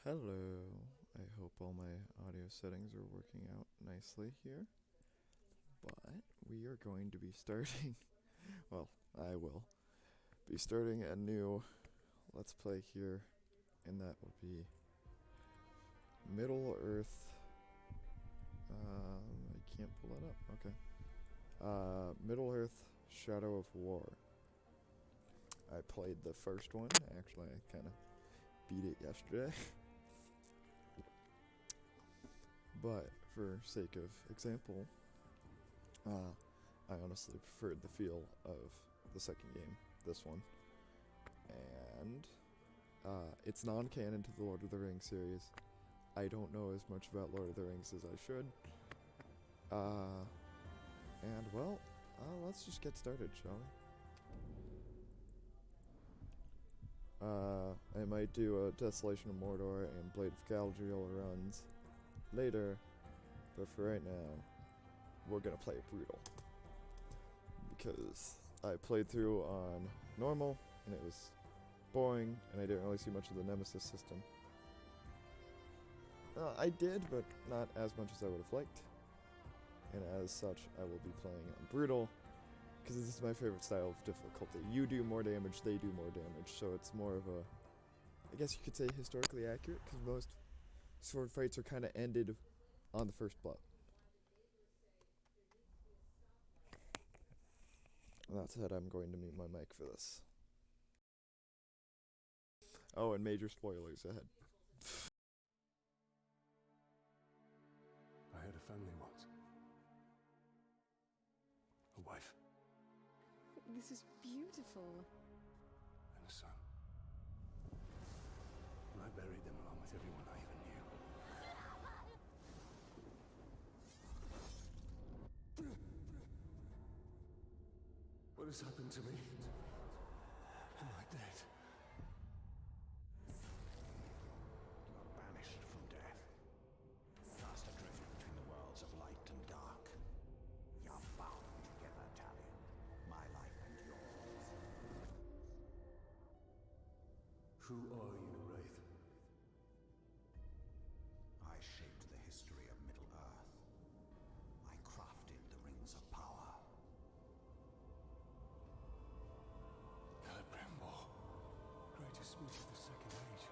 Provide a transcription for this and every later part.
Hello. I hope all my audio settings are working out nicely here. But we are going to be starting, well, I will be starting a new Let's Play here, and that will be Middle Earth. I can't pull that up. Okay. Middle Earth Shadow of War. I played the first one. Actually, I kind of beat it yesterday. But for sake of example, I honestly preferred the feel of the second game, this one. And it's non-canon to the Lord of the Rings series. I don't know as much about Lord of the Rings as I should. And well, let's just get started, shall we? I might do a Desolation of Mordor and Blade of Galadriel runs later, but for right now, we're gonna play Brutal. Because I played through on normal, and it was boring, and I didn't really see much of the Nemesis System. I did, but not as much as I would have liked. And as such, I will be playing on Brutal, because this is my favorite style of difficulty. You do more damage, they do more damage, so it's more of a, I guess you could say historically accurate, because most sword fights are kind of ended on the first blow. That said, I'm going to mute my mic for this. Oh, and major spoilers ahead. I had a family once. A wife. This is beautiful. And a son. And I buried them along with everyone I even knew. What has happened to me? Am I dead? You are banished from death. Cast adrift between the worlds of light and dark. You are bound together, Talion. My life and yours. Who are you, Wraith? I shaped the history of Middle-earth. I crafted the rings of power. Celebrimbor, greatest smith of the Second Age.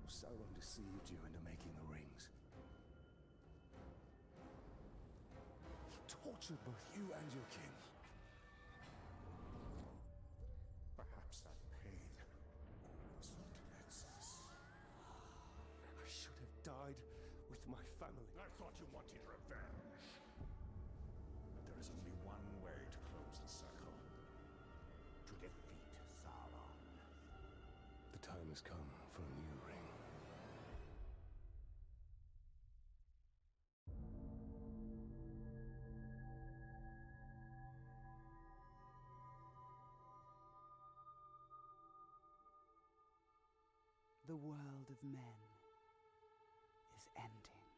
Sauron deceived you into making the rings. He tortured both you and your kin. Perhaps that pain was what connects us. I should have died with my family. I thought you wanted revenge. But there is only one way to close the circle. To defeat Sauron. The time has come for a new ring. The world of men is ending.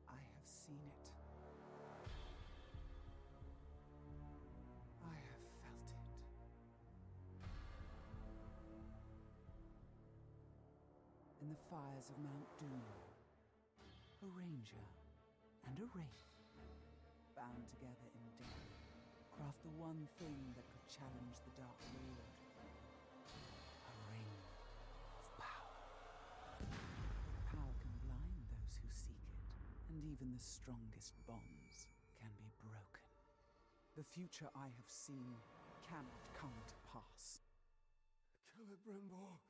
I have seen it. I have felt it. In the fires of Mount Doom, a ranger and a wraith, bound together in death, craft the one thing that could challenge the Dark Lord. A ring of power. Power can blind those who seek it, and even the strongest bonds can be broken. The future I have seen cannot come to pass. Celebrimbor!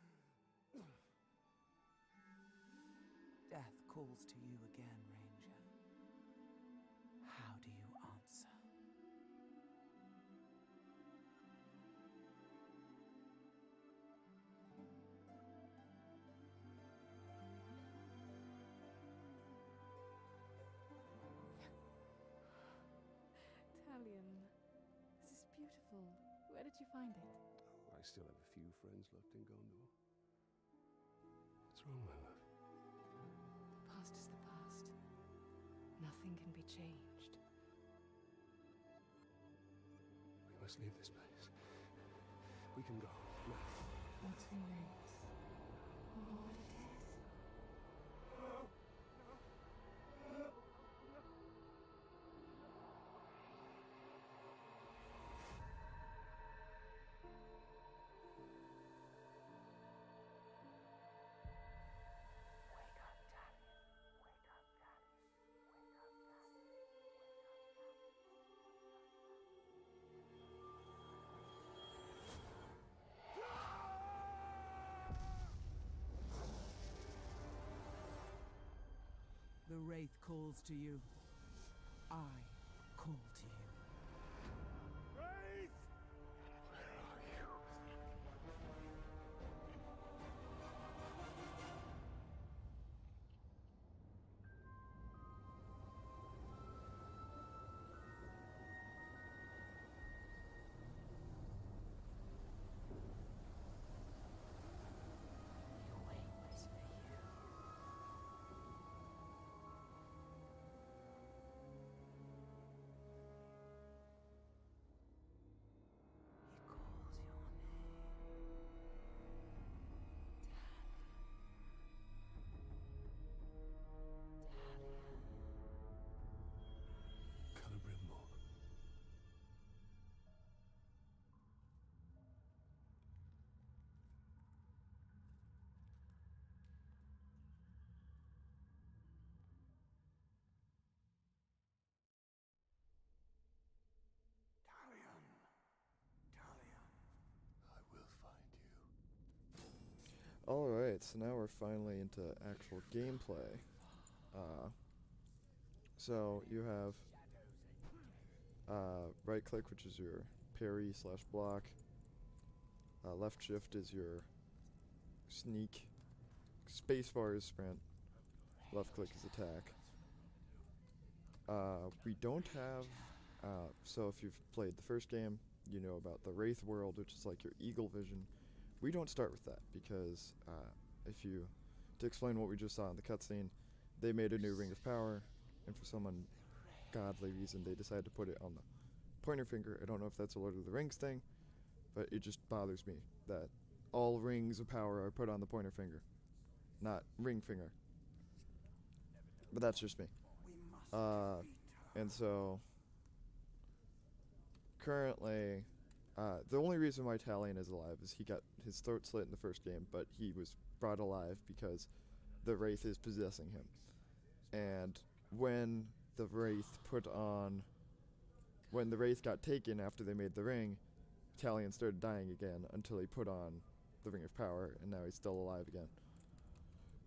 Death calls to you again, Ranger. How do you answer? Talion, this is beautiful. Where did you find it? I still have a few friends left in Gondor. What's wrong, my love? The past is the past. Nothing can be changed. We must leave this place. We can go now. Or too late. What it is. The Wraith calls to you. I call to you. Alright, so now we're finally into actual gameplay. So you have right click, which is your parry / block. Left shift is your sneak. Spacebar is sprint. Left click is attack. We don't have, so if you've played the first game, you know about the Wraith world, which is like your eagle vision. We don't start with that because to explain what we just saw in the cutscene, they made a new Ring of Power, and for some ungodly reason they decided to put it on the pointer finger. I don't know if that's a Lord of the Rings thing, but it just bothers me that all rings of power are put on the pointer finger, not ring finger. But that's just me. And so currently, the only reason why Talion is alive is he got his throat slit in the first game, but he was brought alive because the Wraith is possessing him. And when the Wraith got taken after they made the ring, Talion started dying again until he put on the Ring of Power, and now he's still alive again.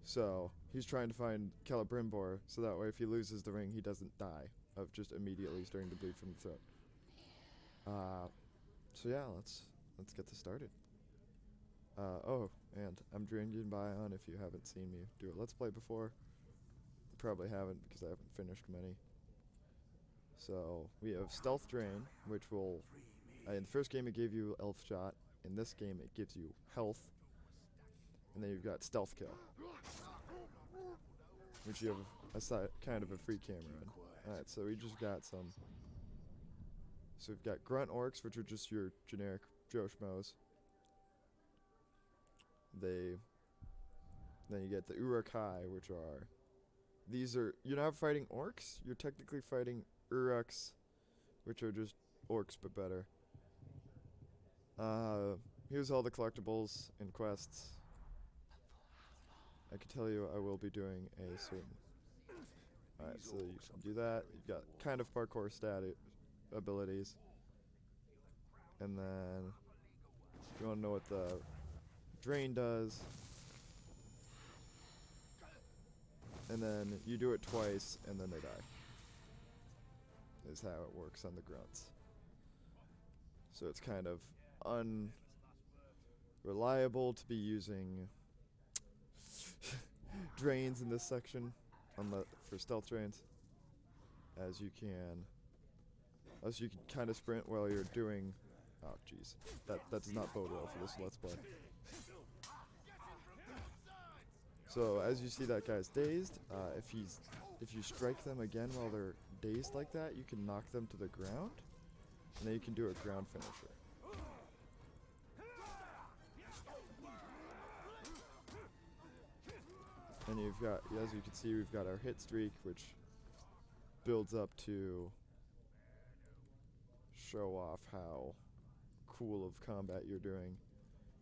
So he's trying to find Celebrimbor, so that way if he loses the ring, he doesn't die of just immediately starting to bleed from the throat. So yeah, let's get this started. Oh, and I'm drinking Bion if you haven't seen me do a Let's Play before. Probably haven't because I haven't finished many. So we have Stealth Drain, which will, in the first game it gave you Elf Shot. In this game it gives you health. And then you've got Stealth Kill, which you have kind of a free camera in. Alright, so we just got some. So we've got Grunt Orcs, which are just your generic Joe Schmoes. Then you get the Uruk-hai, which are, you're not fighting orcs, you're technically fighting Uruks, which are just orcs but better. Here's all the collectibles and quests. I can tell you I will be doing a certain. Alright, so you can do that. You've got kind of parkour abilities. And then, if you want to know what the drain does, and then you do it twice, and then they die. Is how it works on the grunts. So it's kind of unreliable to be using drains in this section for stealth drains, as you can kind of sprint while you're doing. Oh jeez, that does not bode well for this Let's Play. So as you see, that guy's dazed. If you strike them again while they're dazed like that, you can knock them to the ground, and then you can do a ground finisher. And you've got, as you can see, we've got our hit streak, which builds up to show off how cool of combat you're doing.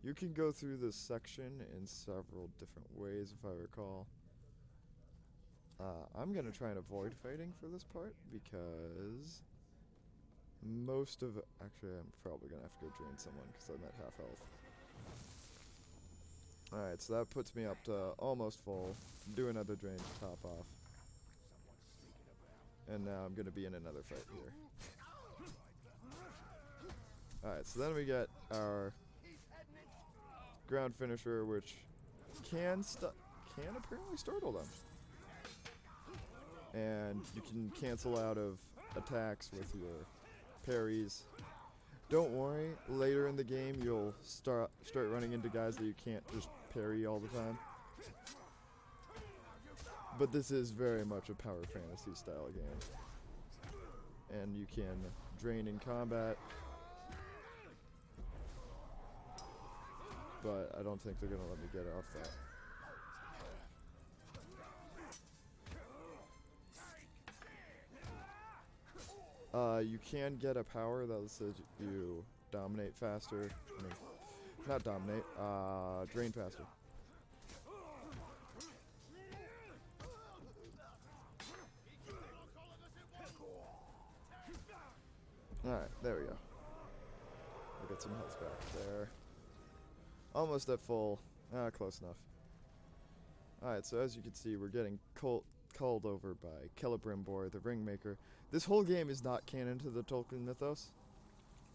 You can go through this section in several different ways, if I recall. I'm going to try and avoid fighting for this part because most of it, actually I'm probably going to have to go drain someone because I'm at half health. Alright, so that puts me up to almost full. Do another drain to top off. And now I'm going to be in another fight here. Alright, so then we get our ground finisher, which can apparently startle them. And you can cancel out of attacks with your parries. Don't worry, later in the game you'll start running into guys that you can't just parry all the time. But this is very much a power fantasy style game. And you can drain in combat. But I don't think they're gonna let me get off that. You can get a power that says you dominate faster. I mean, not dominate, drain faster. Alright, there we go. I'll get some health back there. Almost at full. Close enough. Alright, so as you can see, we're getting called over by Celebrimbor, the Ringmaker. This whole game is not canon to the Tolkien mythos.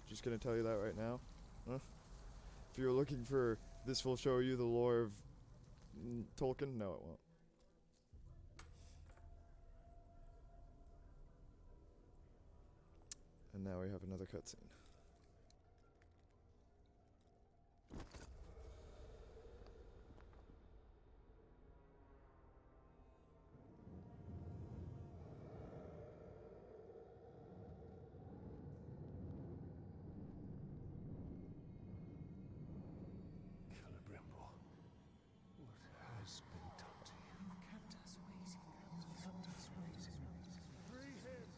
Just gonna tell you that right now. If you're looking for this will show you the lore of Tolkien, no it won't. And now we have another cutscene. Celebrimbor, what has been done to you? You've kept us waiting. Free him!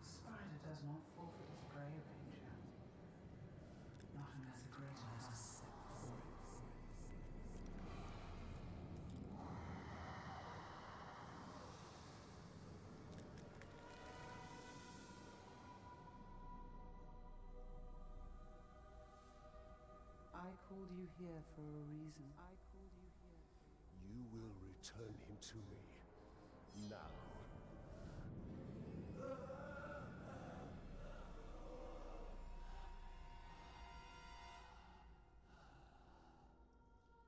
Spider does not forfeit his prey, Ranger. Not unless a greater has set before it. I called you here for a reason. You will return him to me. Now.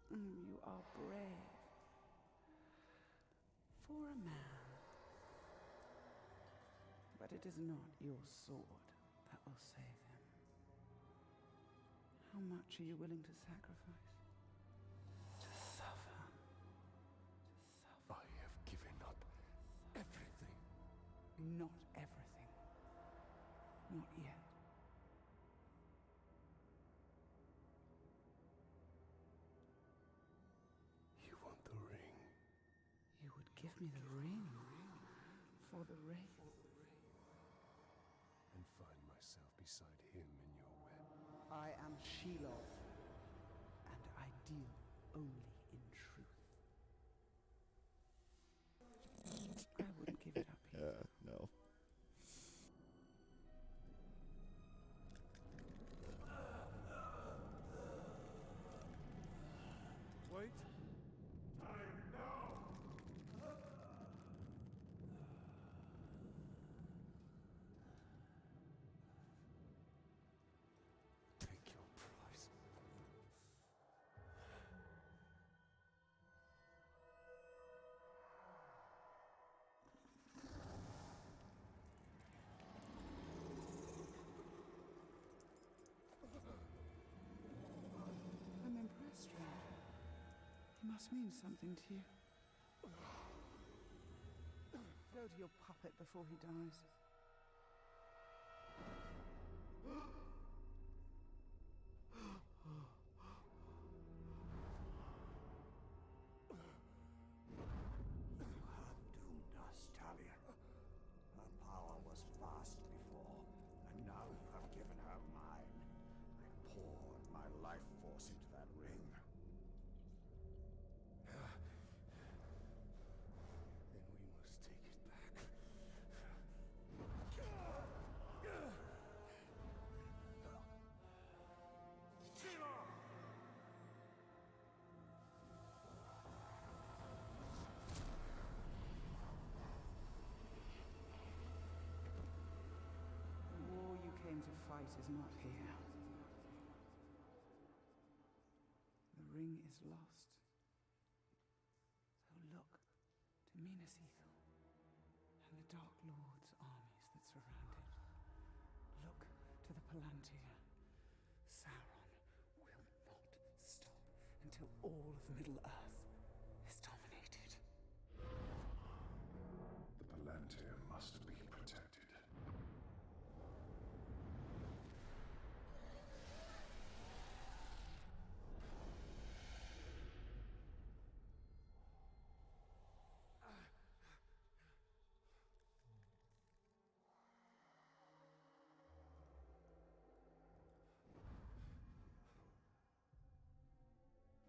You are brave. For a man. But it is not your sword that will save him. How much are you willing to sacrifice? To suffer. I have given up everything. Not everything. Not yet. You want the ring? You would give me the ring for the wraith. And find myself beside him in your web. I am Shelob, and I deal only in truth. I wouldn't give it up here. No. Wait. Take your price. I'm impressed, Ranger. He must mean something to you. Go to your puppet before he dies. life force into that ring. Then we must take it back. The war you came to fight is not here. The ring is lost. So look to Minas Ithil and the Dark Lord's armies that surround it. Look to the Palantir. Sauron will not stop until all of Middle-earth is dominated. The Palantir must be protected.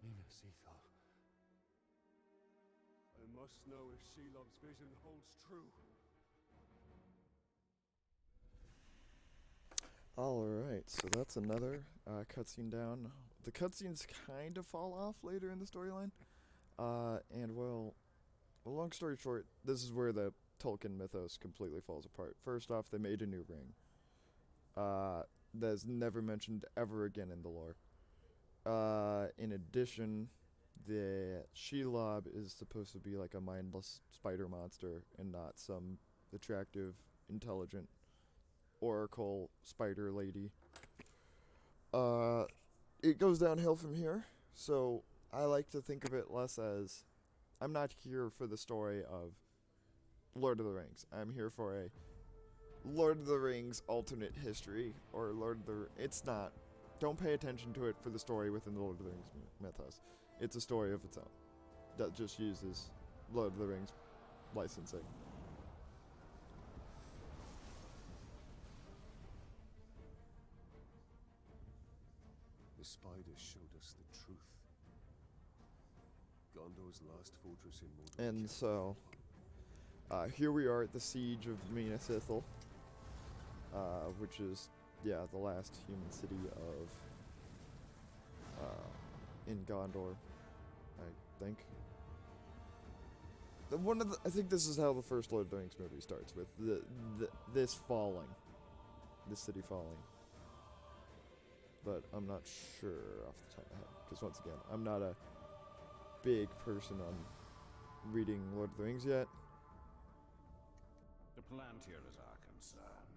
Minas Ithil. I must know if Shelob's vision holds true. Alright, so that's another cutscene down. The cutscenes kind of fall off later in the storyline. And well, long story short, this is where the Tolkien mythos completely falls apart. First off, they made a new ring. That's never mentioned ever again in the lore. In addition, the Shelob is supposed to be like a mindless spider monster and not some attractive, intelligent oracle spider lady. It goes downhill from here, so I like to think of it less as I'm not here for the story of Lord of the Rings. I'm here for a Lord of the Rings alternate history, or it's not. Don't pay attention to it for the story within the Lord of the Rings mythos. It's a story of its own that just uses Lord of the Rings licensing. The spiders showed us the truth. Gondor's last fortress in Mordor. And so, here we are at the siege of Minas Ithil, which is, the last human city of, in Gondor, I think. I think this is how the first Lord of the Rings movie starts, with this falling, this city falling. But I'm not sure off the top of my head, because once again, I'm not a big person on reading Lord of the Rings yet. The Palantir is our concern.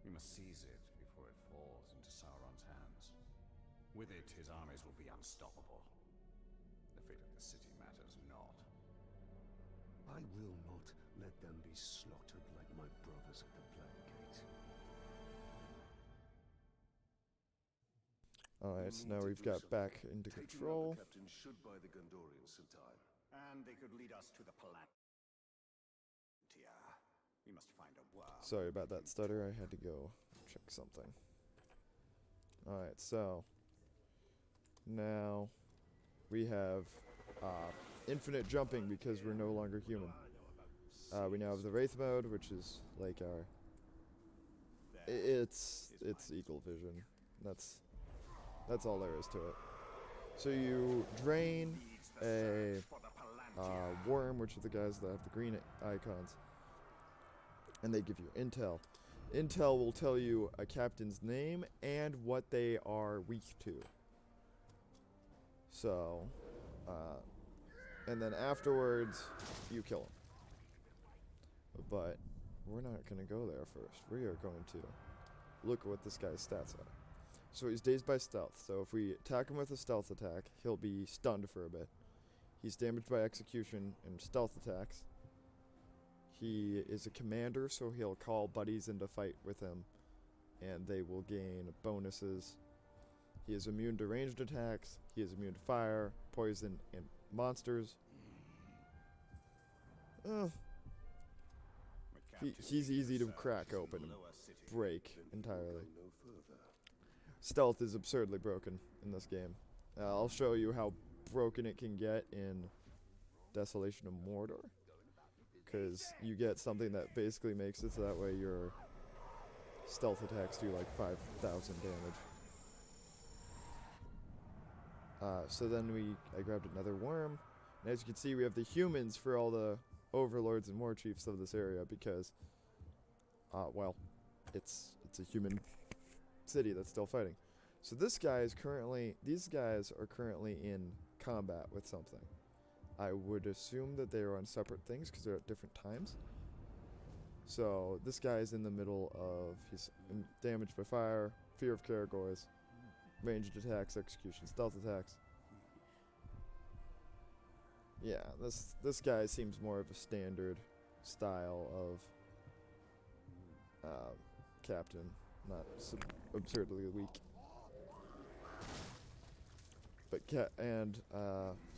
We must seize it before it falls into Sauron's hands. With it, his armies will be unstoppable. The fate of the city matters not. I will not let them be slaughtered like my brothers at the Black Gate. Alright, so now we've got back into control. The captain should buy the Gondorians some time. And they could lead us to the Palantir. We must find a worm. Sorry about that stutter, I had to go check something. Alright, so now we have infinite jumping because we're no longer human. We now have the Wraith mode, which is like our... It's eagle vision. That's all there is to it. So you drain a worm, which are the guys that have the green icons, and they give you intel. Intel will tell you a captain's name and what they are weak to. So, and then afterwards, you kill them. But we're not going to go there first. We are going to look at what this guy's stats are. So he's dazed by stealth. So if we attack him with a stealth attack, he'll be stunned for a bit. He's damaged by execution and stealth attacks. He is a commander, so he'll call buddies into fight with him, and they will gain bonuses. He is immune to ranged attacks. He is immune to fire, poison, and monsters. He's easy to crack open and break entirely. No further. stealth is absurdly broken in this game. I'll show you how broken it can get in Desolation of Mordor, because you get something that basically makes it so that way your stealth attacks do like 5,000 damage. So then I grabbed another worm, and as you can see, we have the humans for all the overlords and war chiefs of this area, because, well, it's a human city that's still fighting. So these guys are currently in combat with something. I would assume that they are on separate things because they're at different times. So this guy is in the middle of, he's damaged by fire, fear of Caragors, ranged attacks, execution, stealth attacks. Yeah, this guy seems more of a standard style of captain, not absurdly weak. But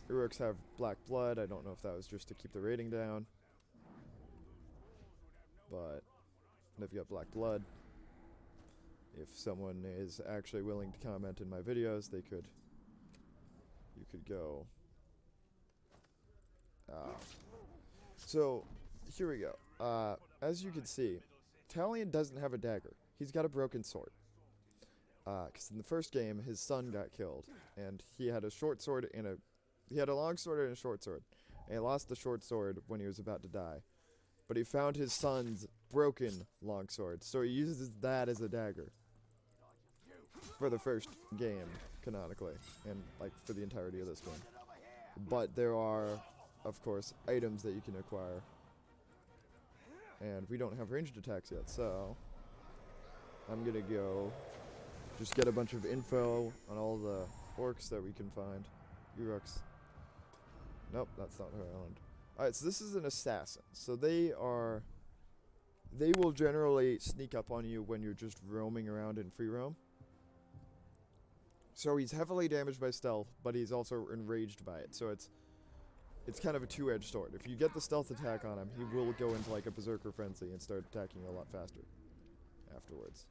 Uruks have black blood. I don't know if that was just to keep the rating down, but they've got black blood. If someone is actually willing to comment in my videos, you could go. So here we go. As you can see, Talion doesn't have a dagger. He's got a broken sword. Because in the first game, his son got killed, and he had a short sword he had a long sword and a short sword. And he lost the short sword when he was about to die. But he found his son's broken long sword, so he uses that as a dagger for the first game, canonically, and like for the entirety of this game. But there are, of course, items that you can acquire, and we don't have ranged attacks yet, so I'm gonna go just get a bunch of info on all the orcs that we can find. Uruks. Nope, that's not who I owned. Alright, so this is an assassin. So they will generally sneak up on you when you're just roaming around in free roam. So he's heavily damaged by stealth, but he's also enraged by it. So it's kind of a two-edged sword. If you get the stealth attack on him, he will go into like a berserker frenzy and start attacking you a lot faster afterwards.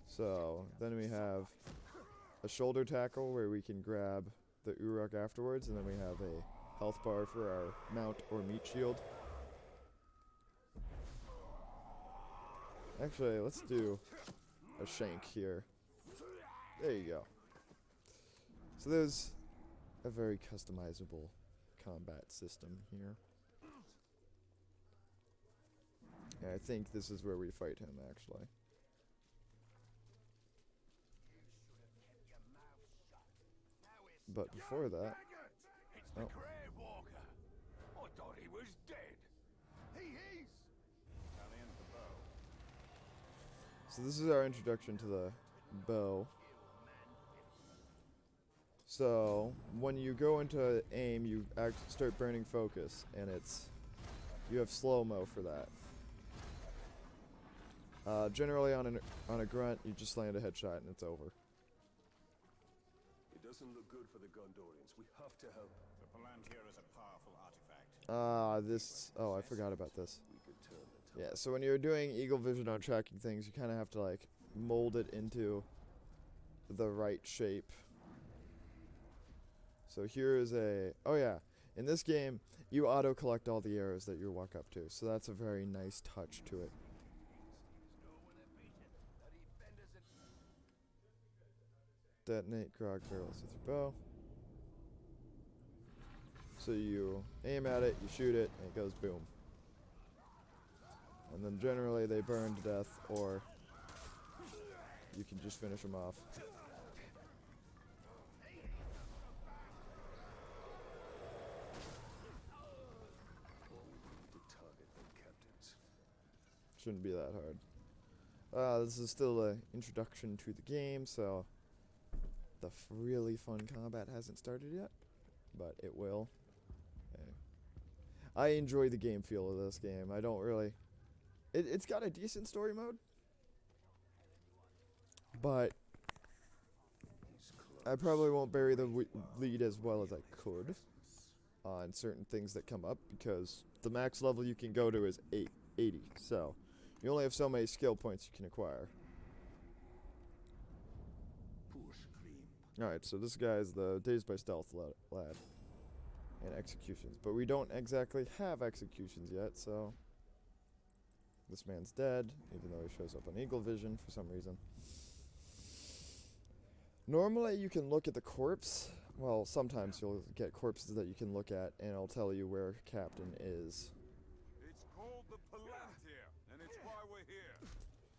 So then we have a shoulder tackle where we can grab the Uruk afterwards, and then we have a health bar for our mount or meat shield. Actually, let's do a shank here. There you go. So there's a very customizable combat system here. And I think this is where we fight him, actually. But before that, oh. I thought he was dead. He is. So this is our introduction to the bow. So when you go into aim, you start burning focus, and you have slow-mo for that. Generally on a grunt, you just land a headshot and it's over. It doesn't look good for the Gondorians. We have to help. The Palantir is a powerful artifact. Oh, I forgot about this. We could turn the Yeah, so when you're doing eagle vision on tracking things, you kind of have to like mold it into the right shape. So here is oh yeah, in this game, you auto-collect all the arrows that you walk up to, so that's a very nice touch to it. Detonate grog barrels with your bow. So you aim at it, you shoot it, and it goes boom. And then generally they burn to death, or you can just finish them off. Shouldn't be that hard. This is still an introduction to the game, so the really fun combat hasn't started yet, but it will. Okay. I enjoy the game feel of this game. I don't really... It's got a decent story mode, but I probably won't bury the lead as well as I could on certain things that come up, because the max level you can go to is 8 80. So you only have so many skill points you can acquire. Alright, so this guy is the Dazed by Stealth lad. And executions. But we don't exactly have executions yet, so... This man's dead, even though he shows up on Eagle Vision for some reason. Normally you can look at the corpse. Well, sometimes you'll get corpses that you can look at, and it'll tell you where Captain is. It's called the Palantir, and it's why we're here.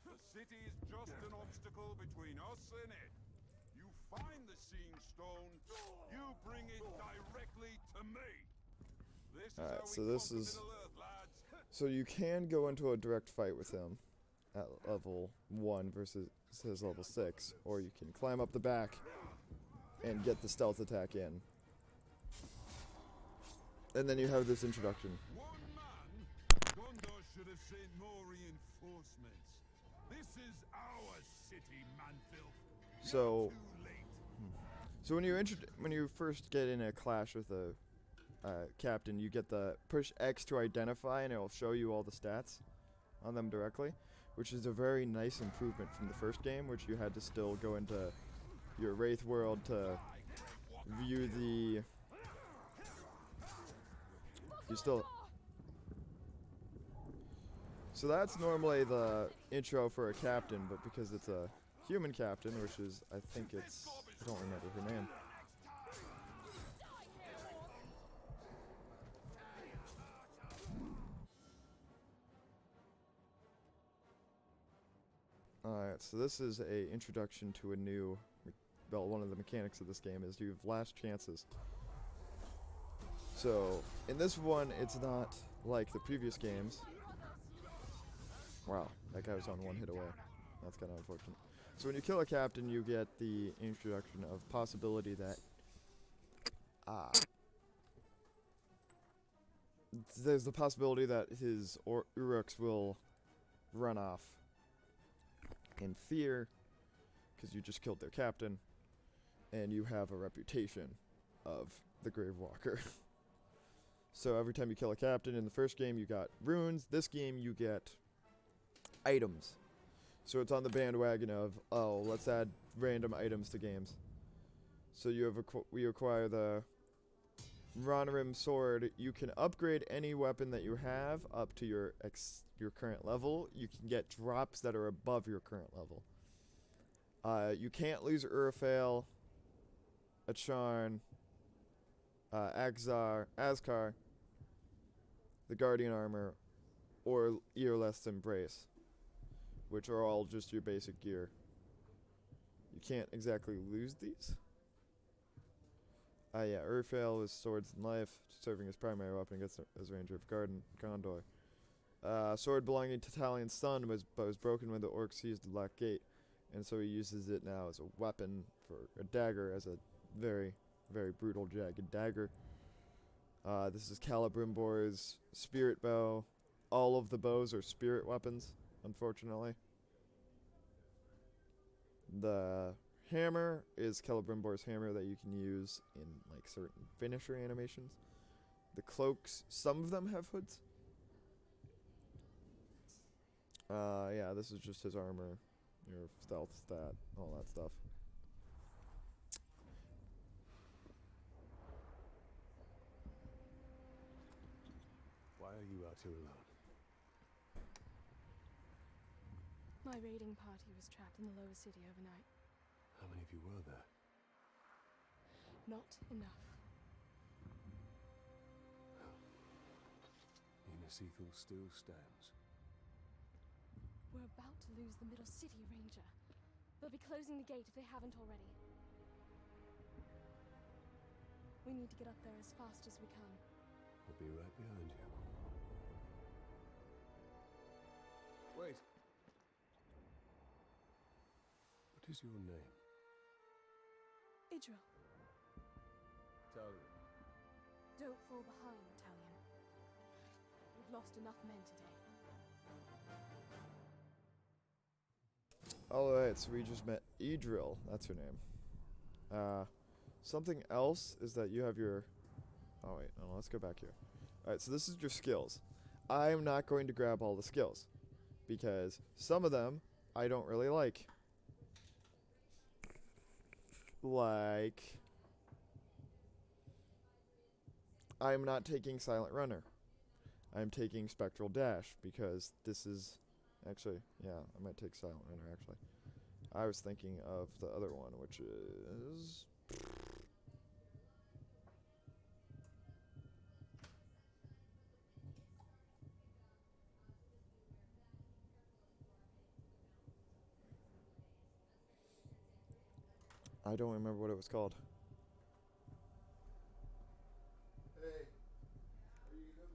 The city is just an obstacle between us and it. You find the Seeing Stone, you bring it directly to me. This Alright, is so how we this conquer is... Middle-earth, lads. So you can go into a direct fight with him at level 1 versus his level 6, or you can climb up the back and get the stealth attack in. And then you have this introduction. One man? Gondor should have sent more reinforcements. This is our city, Manfilth. So, Too late. so when you first get in a clash with a captain, you get the push X to identify, and it will show you all the stats on them directly, which is a very nice improvement from the first game, which you had to still go into your Wraith world to view the... So that's normally the intro for a captain, but because it's a human captain, which is, I think it's... I don't remember her name. Alright, so this is a introduction to a new... Well, one of the mechanics of this game is you have last chances. So, in this one, it's not like the previous games. Wow, that guy was on one hit away. That's kind of unfortunate. So when you kill a captain, you get the introduction of possibility that... there's the possibility that his Uruks will run off in fear, because you just killed their captain, and you have a reputation of the Grave Walker. So every time you kill a captain in the first game, you got runes. This game, you get items. So it's on the bandwagon of, oh, let's add random items to games. So you have we acquire the Ronarim sword. You can upgrade any weapon that you have up to your current level. You can get drops that are above your current level. You can't lose Urfael, Acharn, Azkar, the Guardian Armor, or Earless Embrace, which are all just your basic gear. You can't exactly lose these. Yeah, Urfael is Swords and Life, serving as primary weapon against as Ranger of Gondor. Sword belonging to Talion's son was broken when the orc seized the Black Gate, and so he uses it now as a weapon for a dagger, as a very, very brutal, jagged dagger. This is Calibrimbor's spirit bow. All of the bows are spirit weapons, unfortunately. The hammer is Calibrimbor's hammer that you can use in like certain finisher animations. The cloaks, some of them have hoods. Yeah, this is just his armor, your stealth stat, all that stuff. Why are you out here alone? My raiding party was trapped in the lower city overnight. How many of you were there? Not enough. Innisethal still stands. We're about to lose the Middle City, Ranger. They'll be closing the gate if they haven't already. We need to get up there as fast as we can. I'll be right behind you. Wait. What is your name? Idril, Talion. don't fall behind, Talion. We've lost enough men today. Alright, so we just met Idril, that's her name. Something else is that you have your... Oh wait, no, let's go back here. Alright, so this is your skills. I'm not going to grab all the skills because some of them I don't really like. Like, I'm not taking Silent Runner. I'm taking Spectral Dash because this is actually, yeah, I might take Silent Runner actually. I was thinking of the other one, which is I don't remember what it was called. Hey, are you doing?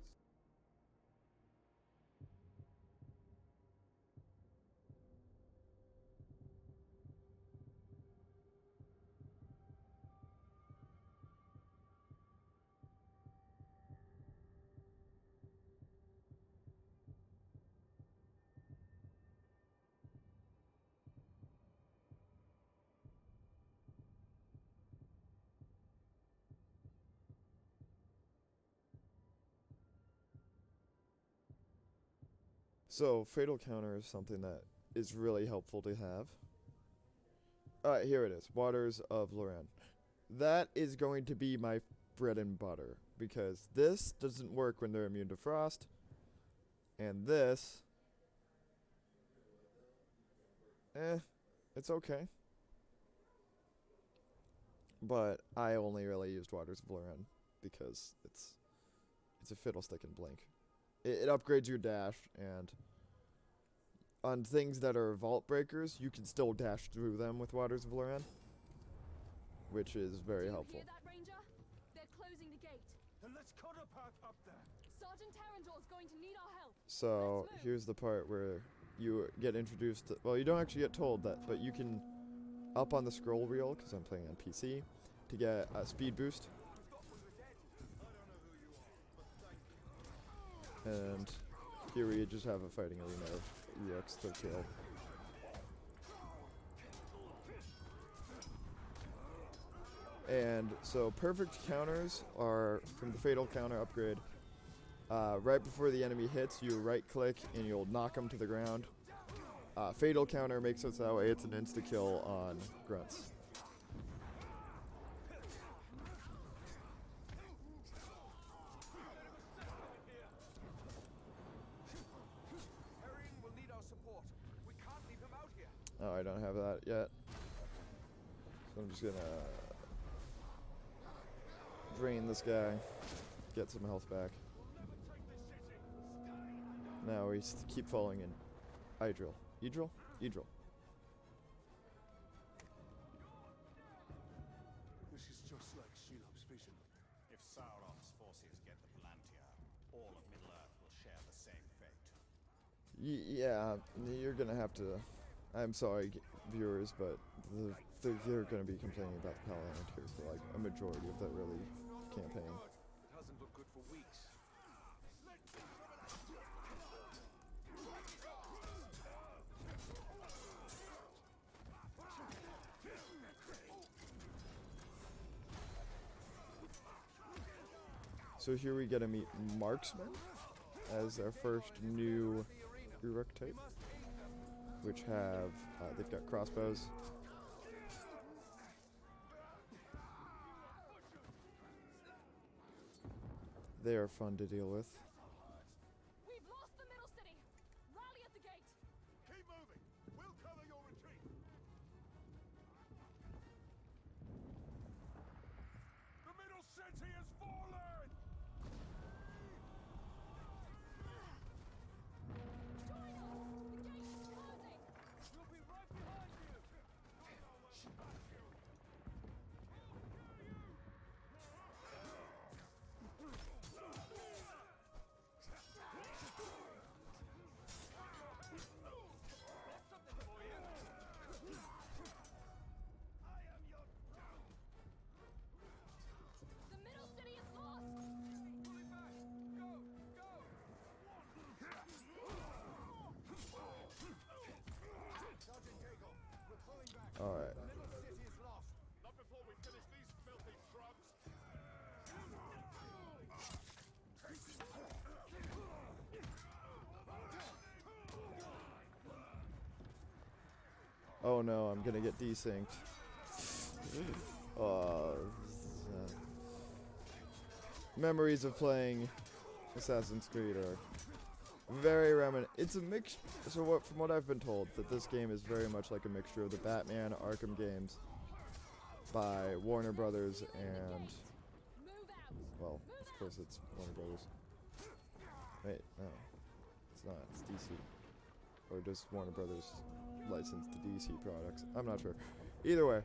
So, Fatal Counter is something that is really helpful to have. Alright, here it is. Waters of Loran. That is going to be my bread and butter, because this doesn't work when they're immune to frost, and this, it's okay. But I only really used Waters of Loran because it's a fiddlestick and blink. It upgrades your dash, and on things that are vault breakers, you can still dash through them with Waters of Loran, which is very helpful. Hear that, Ranger? They're closing the gate. Then let's cut a path up there. Sergeant Tarandor's going to need our help. So Let's move. here's the part where you get introduced to, well, you don't actually get told that, but you can up on the scroll wheel, because I'm playing on PC, to get a speed boost. And here we just have a fighting arena of EX to kill. And so perfect counters are from the Fatal Counter upgrade. Right before the enemy hits, you right click and you'll knock them to the ground. Fatal Counter makes it that way it's an insta-kill on grunts. Will need our support. We can't leave him out here. Oh, I don't have that yet. So I'm just gonna drain this guy, get some health back. Now we keep falling in. Idril. Idril? Idril. This is just like Shelob's vision. If Sauron's forces get the Palantir, all of Middle-earth will share the same fate. Yeah, you're gonna have to. I'm sorry, viewers, but you're gonna be complaining about the Palantir for like a majority of that really campaign. It hasn't looked good for weeks. So here we get to meet Marksman as our first new Uruk type, which have, they've got crossbows. They are fun to deal with. We've lost the middle city. Rally at the gate. Keep moving. We'll cover your retreat. The middle city has fallen. Join us. The gate is closing. We'll be right behind you. The middle city is lost. All right. Not before we finish these filthy shrubs. Oh no, I'm gonna get desynced. Memories of playing Assassin's Creed are very reminiscent. It's a mix. So from what I've been told, that this game is very much like a mixture of the Batman Arkham games by Warner Brothers and, well, of course it's Warner Brothers. Wait, no, it's not. It's DC. Or does Warner Brothers license the DC products? I'm not sure. Either way,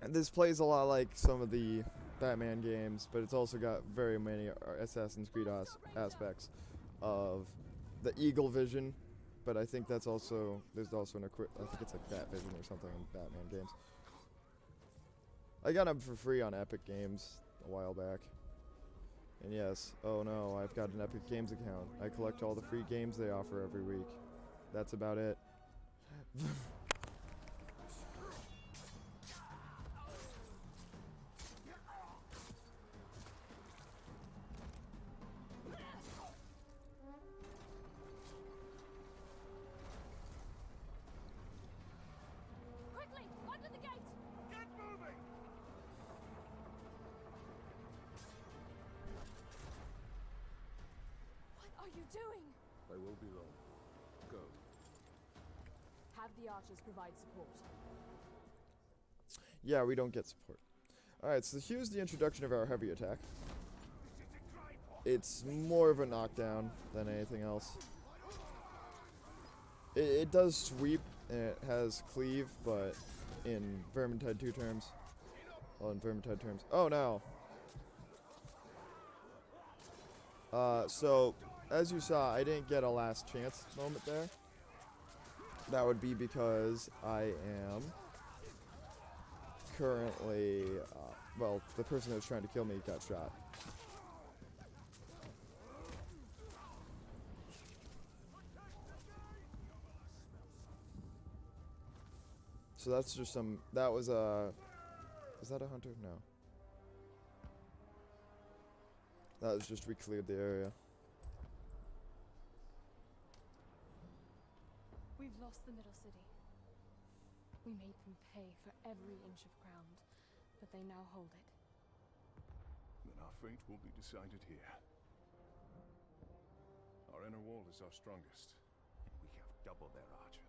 and this plays a lot like some of the Batman games, but it's also got very many Assassin's Creed aspects of the Eagle Vision. But I think that's also, there's also I think it's like Bat Vision or something in Batman games. I got them for free on Epic Games a while back. And yes, oh no, I've got an Epic Games account. I collect all the free games they offer every week. That's about it. Quickly, under the gate! Get moving! What are you doing? I won't be long. Go. Have the archers provide support. Yeah, we don't get support. Alright, so here's the introduction of our heavy attack. It's more of a knockdown than anything else. It does sweep, and it has cleave, but in Vermintide 2 terms. Well, in Vermintide terms. Oh, no! So, as you saw, I didn't get a last chance moment there. That would be because I am currently, well, the person that was trying to kill me got shot. So that's just some, that was a, is that a hunter? No. That was just, we cleared the area. We've lost the middle city. We made them pay for every inch of ground, but they now hold it. Then our fate will be decided here. Our inner wall is our strongest. We have double their archer.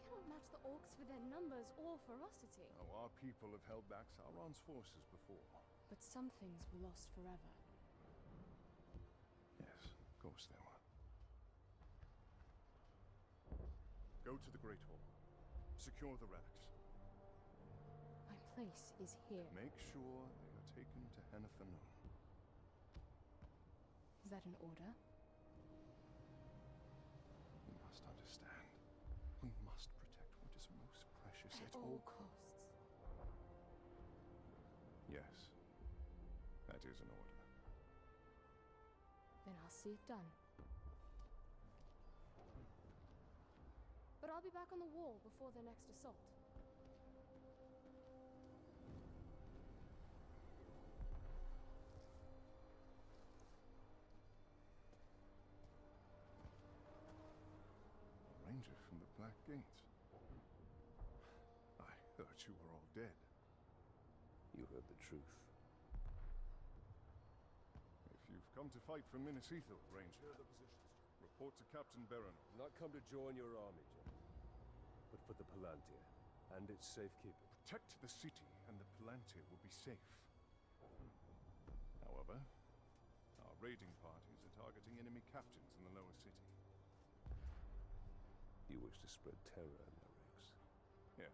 Cannot match the orcs for their numbers or ferocity. Now, our people have held back Sauron's forces before. But some things were lost forever. Yes, of course they were. Go to the Great Hall. Secure the relics. My place is here. Make sure they are taken to Hennefernon. Is that an order? You must understand. We must protect what is most precious At all costs. Yes. That is an order. Then I'll see it done. But I'll be back on the wall before their next assault. A ranger from the Black Gate. I heard you were all dead. You heard the truth. If you've come to fight for Minas Ithil, Ranger, report to Captain Baron. Not come to join your army, General, but for the Palantir and its safekeeping. Protect the city, and the Palantir will be safe. However, our raiding parties are targeting enemy captains in the lower city. You wish to spread terror in their ranks. Yes.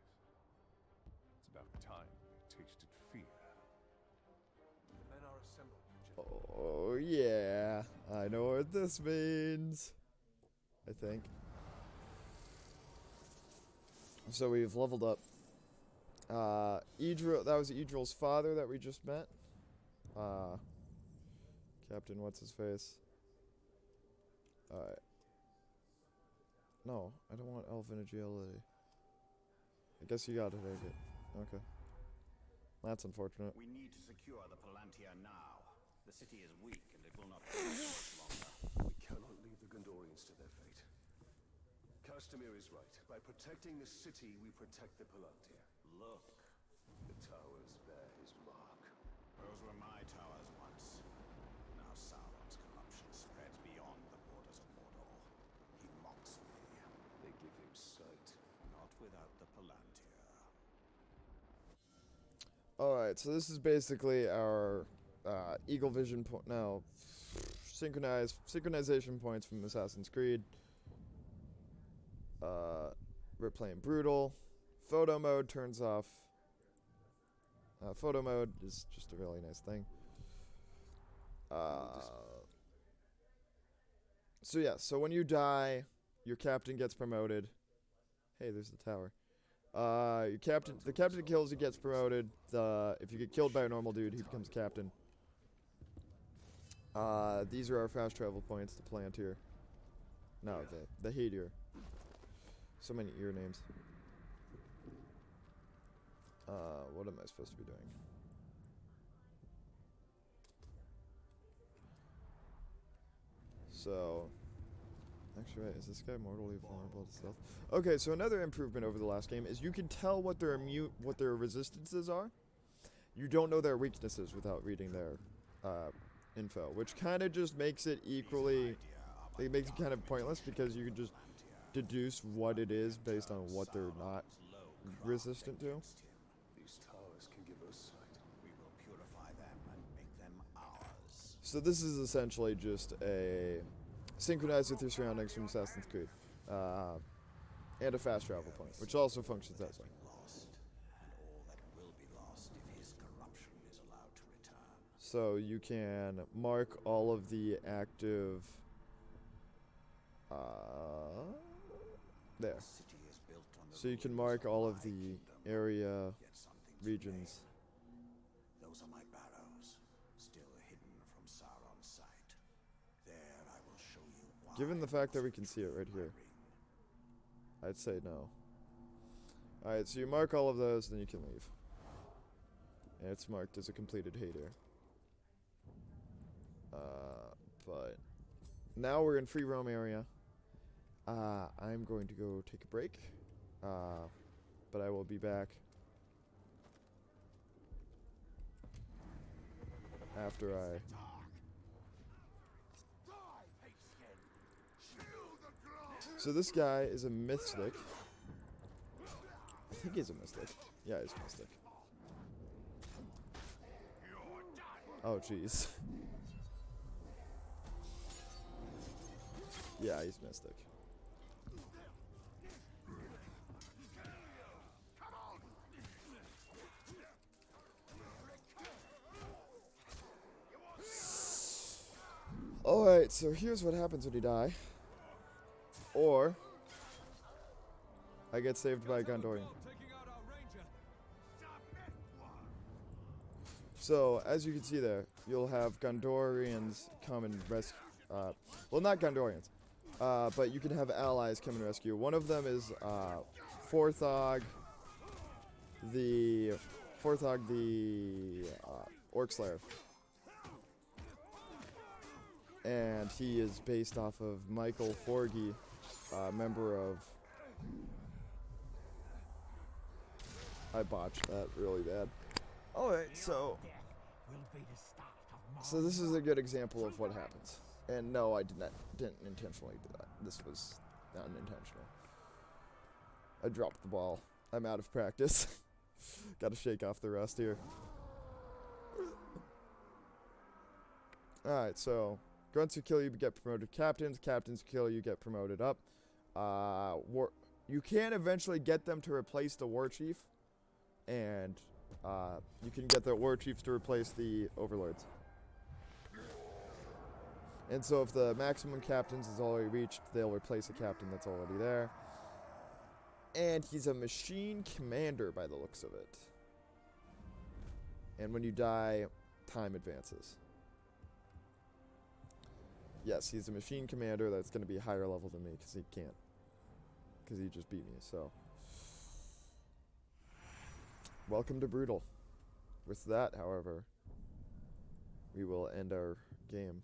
It's about time they tasted fear. The men are assembled, Oh, yeah. I know what this means. I think. So we've leveled up. Idril, that was Idril's father that we just met. Captain what's his face? Alright. No, I don't want elven agility. I guess you gotta take it. Okay. That's unfortunate. We need to secure the Palantir now. The city is weak and it will not last much longer. We cannot leave the Gondorians to their fate. Castamir is right. By protecting the city, we protect the Palantir. Look, The towers bear his mark. those were my towers once. Now Sauron's corruption spreads beyond the borders of Mordor. He mocks me, They give him sight. not without the Palantir. Alright, so this is basically our Eagle Vision point. No, synchronization points from Assassin's Creed. We're playing brutal. Photo mode turns off. Photo mode is just a really nice thing. So yeah, so when you die, your captain gets promoted. Hey, there's the tower. The captain kills you, gets promoted. If you get killed by a normal dude, he becomes captain. These are our fast travel points. The Palantir. No, the Hadir. So many ear names. What am I supposed to be doing? So, actually, wait, is this guy mortally vulnerable to stealth? Okay, so another improvement over the last game is you can tell what their resistances are. You don't know their weaknesses without reading their info, which kind of just makes it equally. It makes it kind of pointless because you can just deduce what it is based on what they're not resistant to. These towers can give us sight. We will purify them and make them ours. So this is essentially just a synchronize with your surroundings from Assassin's Creed, and a fast travel point, which also functions that way. Lost, and all that will be lost if his corruption is allowed to return. So you can mark all of the active. There. The city is built on the So you can ruins mark of all my of the kingdom, area yet something's regions. remained. Those are my barrows, still hidden from Sauron's sight. There I will show you why. Given the I fact that we must can see it right protect my here, ring. I'd say no. Alright, so you mark all of those, then you can leave. And it's marked as a completed Hadir. But now we're in free roam area. I'm going to go take a break. But I will be back after I. So this guy is a mystic. I think he's a mystic. Yeah, he's a mystic. Oh, jeez. Yeah, he's mystic. Alright, so here's what happens when you die. Or I get saved by a Gondorian. So, as you can see there, you'll have Gondorians come and rescue. Well, not Gondorians, but you can have allies come and rescue. One of them is Forthog, the Orc Slayer. And he is based off of Michael Forgy, member of. I botched that really bad. Alright, so this is a good example of what happens. And no, I didn't intentionally do that. This was unintentional. I dropped the ball. I'm out of practice. Gotta shake off the rust here. Alright, so grunts who kill you get promoted captains. Captains who kill you get promoted up. You can eventually get them to replace the war chief. And you can get the war chiefs to replace the overlords. And so if the maximum captains is already reached, they'll replace a captain that's already there. And he's a machine commander by the looks of it. And when you die, time advances. Yes, he's a machine commander that's going to be higher level than me because he can't. Because he just beat me, so. Welcome to Brutal. With that, however, we will end our game.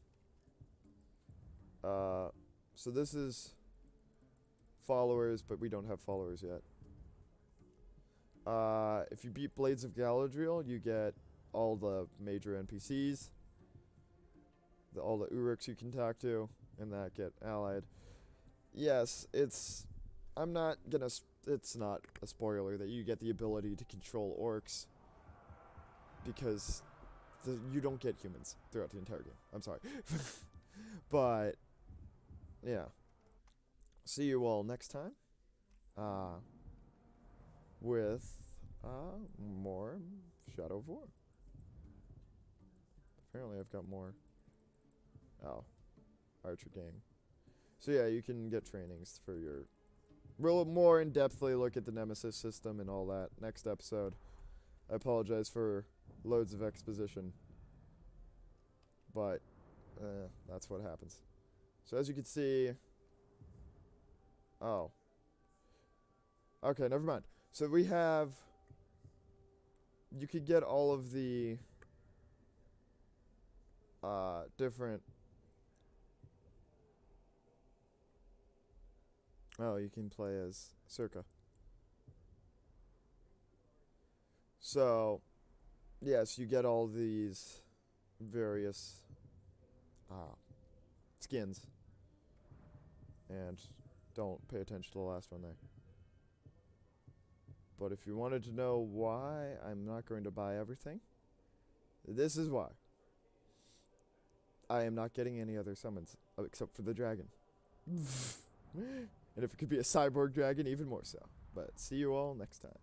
So this is followers, but we don't have followers yet. If you beat Blades of Galadriel, you get all the major NPCs, all the Uruks you can talk to, and that get allied. Yes, it's not a spoiler that you get the ability to control orcs, because you don't get humans throughout the entire game. I'm sorry. But, yeah. See you all next time. With, more Shadow of War. Apparently I've got more. Oh. Archer Gang. So yeah, you can get trainings for your... Real more in-depthly look at the Nemesis system and all that next episode. I apologize for loads of exposition. But, that's what happens. So as you can see... Oh. Okay, never mind. So we have... You could get all of the... different... Oh, you can play as Circa. So, yes, you get all these various skins. And don't pay attention to the last one there. But if you wanted to know why I'm not going to buy everything, this is why. I am not getting any other summons, except for the dragon. And if it could be a cyborg dragon, even more so. But see you all next time.